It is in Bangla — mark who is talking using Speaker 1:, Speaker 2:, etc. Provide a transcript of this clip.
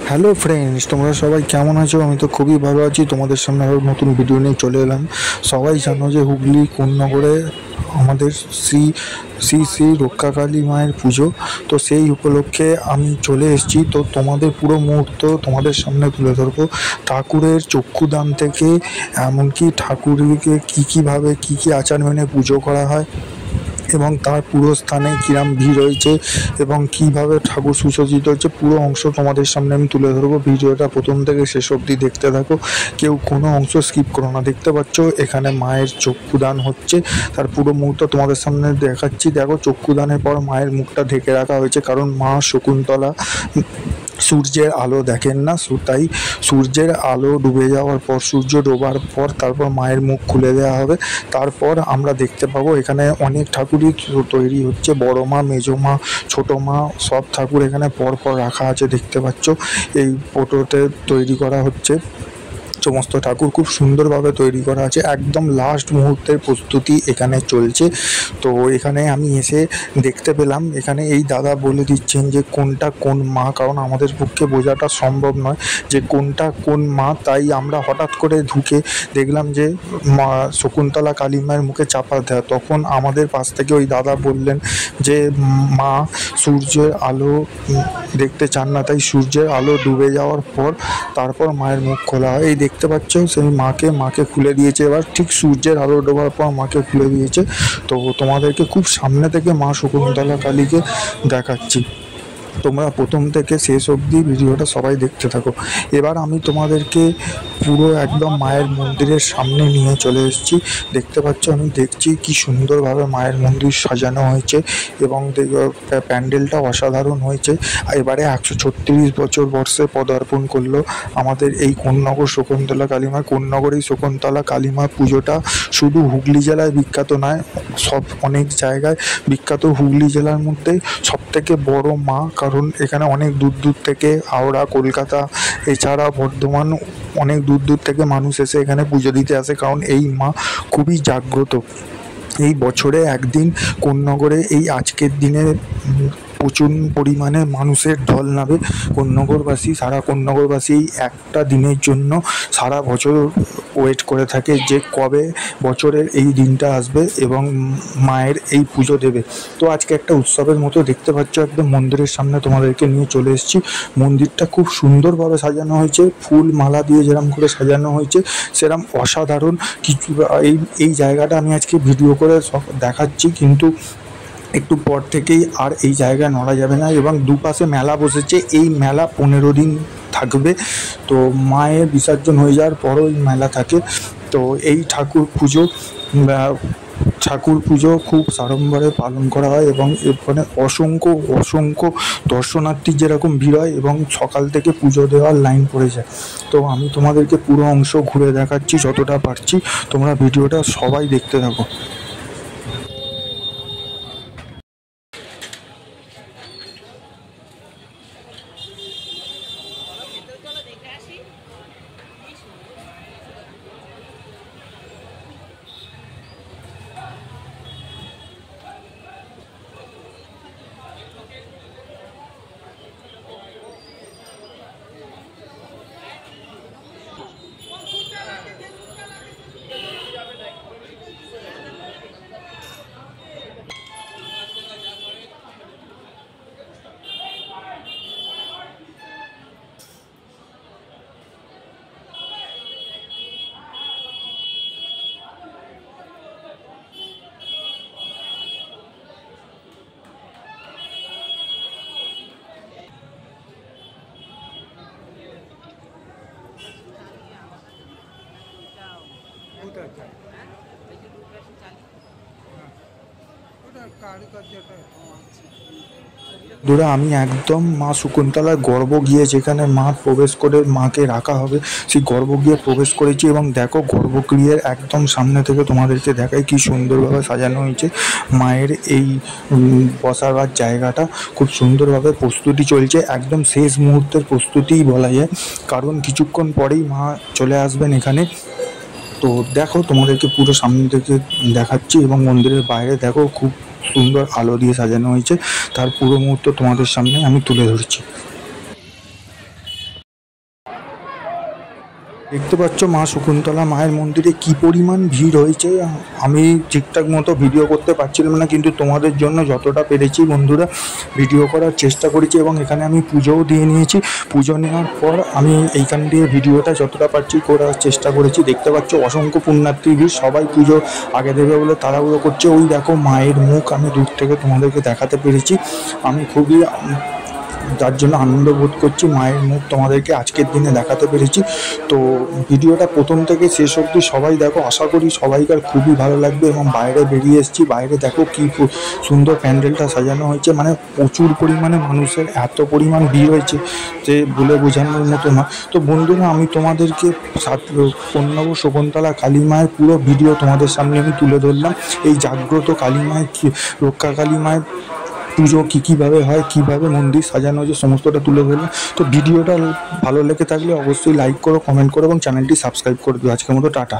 Speaker 1: হ্যালো ফ্রেন্ডস, তোমরা সবাই কেমন আছো? আমি তো খুবই ভালো আছি। তোমাদের সামনে আরও নতুন ভিডিও নিয়ে চলে এলাম। সবাই জানো যে হুগলি কোন্নগরে আমাদের শ্রী শ্রী শ্রী রক্ষাকালী মায়ের পুজো। তো সেই উপলক্ষে আমি চলে এসেছি। তো তোমাদের পুরো মুহূর্ত তোমাদের সামনে তুলে ধরবো। ঠাকুরের চক্ষুদান থেকে এমনকি ঠাকুরকে কীভাবে কী আচার মেনে পুজো করা হয় এবং তার পুরো স্থানে কিরম ভিড় হয়েছে এবং কিভাবে ঠাকুর সুসজ্জিত হচ্ছে, পুরো অংশ তোমাদের সামনে আমি তুলে ধরবো। ভিডিওটা প্রথম থেকে শেষ অবধি দেখতে থাকো, কেউ কোনো অংশ স্কিপ করো না। দেখতে পাচ্ছ এখানে মায়ের চক্ষুদান হচ্ছে, তার পুরো মুহূর্ত তোমাদের সামনে দেখাচ্ছি। দেখো, চক্ষুদানের পর মায়ের মুখটা ঢেকে রাখা হয়েছে, কারণ মা শকুন্তলা সূর্যের আলো দেখেন না, তাই সূর্যের আলো ডুবে যাওয়ার পর, সূর্য ডোবার পর তারপর মায়ের মুখ খুলে দেওয়া হবে। তারপর আমরা দেখতে পাবো এখানে অনেক ঠাকুরই তৈরি হচ্ছে। বড় মা, মেজো মা, ছোটো মা, সব ঠাকুর এখানে পরপর রাখা আছে। দেখতে পাচ্ছ এই ফটোতে তৈরি করা হচ্ছে। সমস্ত ঠাকুর খুব সুন্দরভাবে তৈরি করা আছে, একদম লাস্ট মুহূর্তের প্রস্তুতি এখানে চলছে। তো এখানে আমি এসে দেখতে পেলাম, এখানে এই দাদা বলে দিচ্ছেন যে কোনটা কোন মা, কারণ আমাদের পক্ষে বোঝাটা সম্ভব নয় যে কোনটা কোন মা। তাই আমরা হঠাৎ করে ঢুকে দেখলাম যে মা শকুন্তলা কালী মায়ের মুখে চাপা দেয়। তখন আমাদের পাশ থেকে ওই দাদা বললেন যে মা সূর্যের আলো দেখতে চান না, তাই সূর্যের আলো ডুবে যাওয়ার পর তারপর মায়ের মুখ খোলা হয়। এই দেখতে পাচ্ছ সেই মাকে খুলে দিয়েছে। এবার ঠিক সূর্যের আলো ডোবার পর মাকে খুলে দিয়েছে। তো তোমাদেরকে খুব সামনে থেকে মা শকুন্তলা কালীকে দেখাচ্ছি। তোমরা প্রথম থেকে শেষ অবধি ভিডিওটা সবাই দেখতে থাকো। এবার আমি তোমাদেরকে পুরো একদম মায়ের মন্দিরের সামনে নিয়ে চলে এসেছি। দেখতে পাচ্ছ, আমি দেখছি কি সুন্দরভাবে মায়ের মন্দির সাজানো হয়েছে এবং প্যান্ডেলটা অসাধারণ হয়েছে। এবারে 136 বছর বর্ষে পদার্পণ করলো আমাদের এই কোন্নগর শকুন্তলা কালীমা। কোন্নগর এই শকুন্তলা কালীমা পুজোটা শুধু হুগলি জেলায় বিখ্যাত নয়, অনেক জায়গায় বিখ্যাত। হুগলি জেলার মধ্যে সবথেকে বড় মা, কারণ এখানে অনেক দূর দূর থেকে, হাওড়া, কলকাতা, এছাড়া বর্ধমান, অনেক দূর দূর থেকে মানুষ এসে এখানে পুজো দিতে আসে, কারণ এই মা খুবই জাগ্রত। এই বছরে একদিন কোন্নগরে এই আজকের দিনে প্রচুর পরিমাণে মানুষের ঢল নামে। সারা কোন্নগরবাসী এই একটা দিনের জন্য সারা বছর ওয়েট করে থাকে যে কবে বছরের এই দিনটা আসবে এবং মায়ের এই পুজো দেবে। তো আজকে একটা উৎসবের মতো দেখতে পাচ্ছ, একদম মন্দিরের সামনে তোমাদেরকে নিয়ে চলে এসেছি। মন্দিরটা খুব সুন্দরভাবে সাজানো হয়েছে, ফুল মালা দিয়ে যেরকম করে সাজানো হয়েছে সেরকম অসাধারণ কিছু। এই জায়গাটা আমি আজকে ভিডিও করে সব দেখাচ্ছি, কিন্তু একটু পর থেকেই আর এই জায়গায় নড়া যাবে না। এবং দুপাশে মেলা বসেছে, এই মেলা 15 দিন থাকবে। তো মায়ের বিসর্জন হয়ে যাওয়ার পরও এই মেলা থাকে। তো এই ঠাকুর পুজো খুব সাড়ম্বরে পালন করা হয় এবং এখানে অসংখ্য দর্শনার্থীর যেরকম ভিড় হয় এবং সকাল থেকে পুজো দেওয়ার লাইন পড়ে যায়। তো আমি তোমাদেরকে পুরো অংশ ঘুরে দেখাচ্ছি যতটা পারছি। তোমরা ভিডিওটা সবাই দেখতে থাকো। বন্ধুরা, আমি একদম মা শকুন্তলার গর্ভ গিয়ে, যেখানে মা প্রবেশ করে মাকে রাখা হবে, সেই গর্ভ গিয়ে প্রবেশ করেছি। এবং দেখো, গর্ভগৃহের একদম সামনে থেকে তোমাদেরকে দেখায় কি সুন্দরভাবে সাজানো হয়েছে মায়ের এই বসাবার জায়গাটা। খুব সুন্দরভাবে প্রস্তুতি চলছে, একদম শেষ মুহূর্তের প্রস্তুতিই বলা যায়, কারণ কিছুক্ষণ পরেই মা চলে আসবেন এখানে। তো দেখো, তোমাদেরকে পুরো সামনে থেকে দেখাচ্ছি এবং মন্দিরের বাইরে দেখো খুব সুন্দর আলো দিয়ে সাজানো হয়েছে। তার পুরো মুহূর্ত তোমাদের সামনে আমি তুলে ধরছি। দেখতে পাচ্ছ মা শকুন্তলা মায়ের মন্দিরে কি পরিমাণ ভিড় হয়েছে। আমি ঠিকঠাক মতো ভিডিও করতে পারছিলাম না, কিন্তু তোমাদের জন্য যতটা পেরেছি বন্ধুরা ভিডিও করার চেষ্টা করেছি, এবং এখানে আমি পুজোও দিয়ে নিয়েছি। পুজো নেওয়ার পর আমি এইখান দিয়ে ভিডিওটা যতটা পারছি করার চেষ্টা করেছি। দেখতে পাচ্ছ অসংখ্য পুণ্যার্থী ভিড়, সবাই পুজো আগে দেবে বলে তাড়াহুড়ো করছে। ওই দেখো মায়ের মুখ আমি দূর থেকে তোমাদেরকে দেখাতে পেরেছি। আমি খুবই যার জন্য আনন্দ বোধ করছি, মায়ের মুখ তোমাদেরকে আজকের দিনে দেখাতে পেরেছি। তো ভিডিওটা প্রথম থেকে শেষ অবধি সবাই দেখো, আশা করি সবাইকার খুবই ভালো লাগবে। এবং বাইরে বেরিয়ে এসেছি, বাইরে দেখো কি সুন্দর প্যান্ডেলটা সাজানো হয়েছে, মানে প্রচুর পরিমাণে মানুষের এত পরিমাণ ভিড় হয়েছে যে বলে বোঝানোর মতো না। তো বন্ধুরা আমি তোমাদেরকে পূর্ণব শকুন্তলা কালী মায়ের পুরো ভিডিও তোমাদের সামনে আমি তুলে ধরলাম। এই জাগ্রত কালী মায়ের রক্ষা কালী মায়ের পুজো কীভাবে হয়, কীভাবে মন্দির সাজানো হয়েছে সমস্তটা তুলে ধরলাম। তো ভিডিওটা ভালো লেগে থাকলে অবশ্যই লাইক করো, কমেন্ট করো এবং চ্যানেলটি সাবস্ক্রাইব করে দিও। আজকের মতো টাটা।